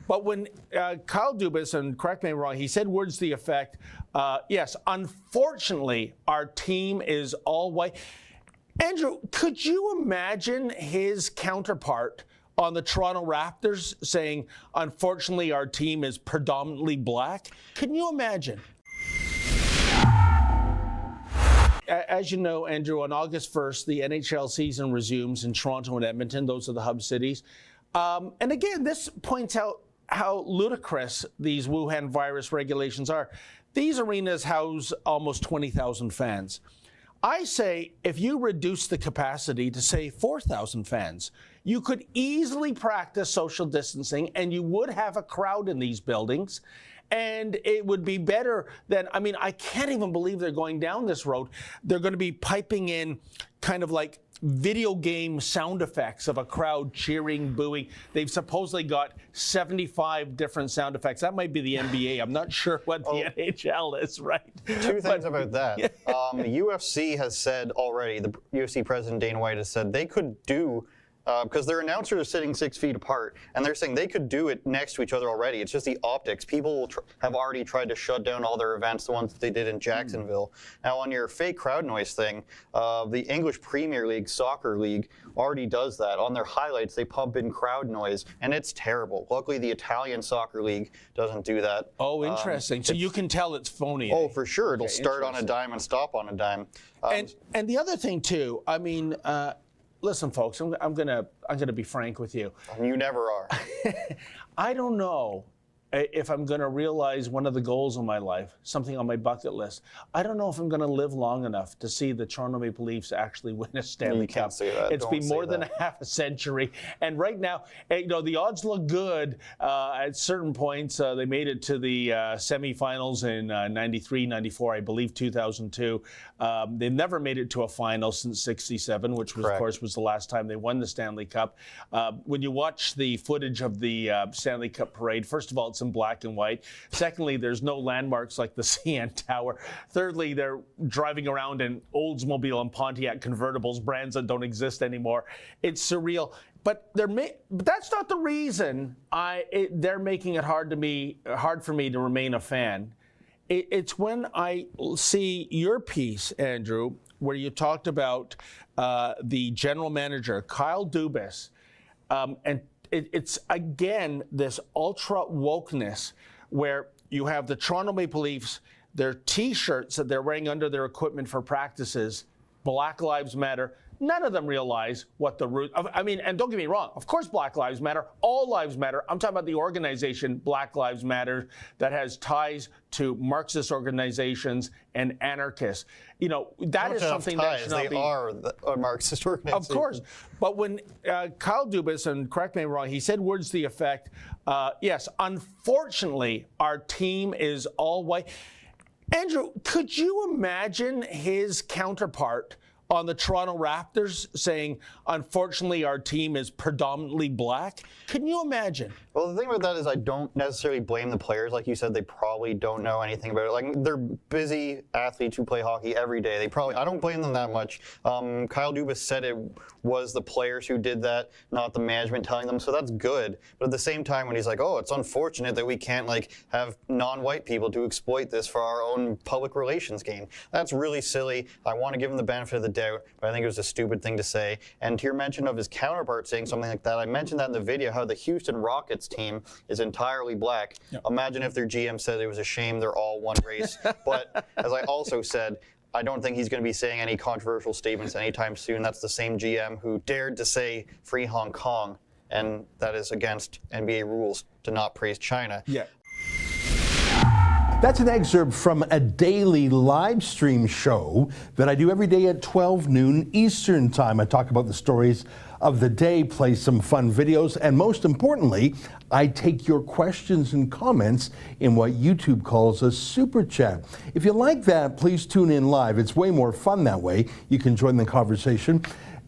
But when Kyle Dubas, and correct me if I'm wrong, he said words to the effect, yes, unfortunately, our team is all white. Andrew, could you imagine his counterpart on the Toronto Raptors saying, unfortunately, our team is predominantly black? Can you imagine? As you know, Andrew, on August 1st, the NHL season resumes in Toronto and Edmonton. Those are the hub cities. And again, this points out how ludicrous these Wuhan virus regulations are. These arenas house almost 20,000 fans. I say if you reduce the capacity to, say, 4,000 fans, you could easily practice social distancing and you would have a crowd in these buildings. And it would be better than, I mean, I can't even believe they're going down this road. They're going to be piping in kind of like video game sound effects of a crowd cheering, booing. They've supposedly got 75 different sound effects. That might be the NBA. I'm not sure what the NHL is, right? Two things about that. UFC has said already, the UFC president Dana White has said they could do, because their announcers are sitting 6 feet apart, and they're saying they could do it next to each other already. It's just the optics. People will have already tried to shut down all their events, the ones that they did in Jacksonville. Now, on your fake crowd noise thing, the English Premier League Soccer League already does that. On their highlights, they pump in crowd noise, and it's terrible. Luckily, the Italian Soccer League doesn't do that. Oh, interesting. So you can tell it's phony. Oh, for sure. It'll start on a dime and stop on a dime. And the other thing, too, I mean, listen, folks, I'm gonna be frank with you. You never are. I don't know if I'm going to realize one of the goals of my life, something on my bucket list. I don't know if I'm going to live long enough to see the Toronto Maple Leafs actually win a Stanley Cup. Say that. It's been more than a half a century, and right now, you know, the odds look good at certain points. They made it to the semifinals in 93, 94, I believe 2002. They never made it to a final since '67, which was, of course, was the last time they won the Stanley Cup. When you watch the footage of the Stanley Cup parade, first of all, it's in black and white. Secondly, there's no landmarks like the CN Tower. Thirdly, they're driving around in Oldsmobile and Pontiac convertibles, brands that don't exist anymore. It's surreal. But that's not the reason they're making it hard for me to remain a fan. It's when I see your piece, Andrew, where you talked about the general manager, Kyle Dubas, and it's again this ultra wokeness where you have the Toronto Maple Leafs, their T-shirts that they're wearing under their equipment for practices, Black Lives Matter. None of them realize what the root of, I mean, and don't get me wrong, of course Black Lives Matter, all lives matter. I'm talking about the organization Black Lives Matter that has ties to Marxist organizations and anarchists. You know, that is something that should not be. They are a Marxist organization. Of course. But when Kyle Dubas, and correct me if I'm wrong, he said words to the effect, yes, unfortunately, our team is all white. Andrew, could you imagine his counterpart on the Toronto Raptors saying, unfortunately, our team is predominantly black? Can you imagine? Well, the thing about that is I don't necessarily blame the players. Like you said, they probably don't know anything about it. Like, they're busy athletes who play hockey every day. I don't blame them that much. Kyle Dubas said it was the players who did that, not the management telling them, so that's good. But at the same time, when he's like, oh, it's unfortunate that we can't, like, have non-white people to exploit this for our own public relations game. That's really silly. I want to give him the benefit of the doubt, but I think it was a stupid thing to say. And to your mention of his counterpart saying something like that, I mentioned that in the video, how the Houston Rockets team is entirely black. Yep. Imagine if their GM said it was a shame they're all one race. But as I also said, I don't think he's going to be saying any controversial statements anytime soon. That's the same GM who dared to say free Hong Kong, and that is against NBA rules to not praise China. Yeah. That's an excerpt from a daily live stream show that I do every day at 12 noon Eastern Time. I talk about the stories of the day, play some fun videos, and most importantly, I take your questions and comments in what YouTube calls a super chat. If you like that, please tune in live. It's way more fun that way. You can join the conversation.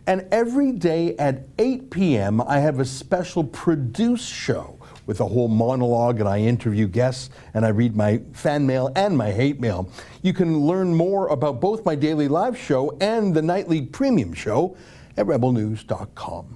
And every day at 8 p.m., I have a special produced show with a whole monologue, and I interview guests, and I read my fan mail and my hate mail. You can learn more about both my daily live show and the nightly premium show at rebelnews.com.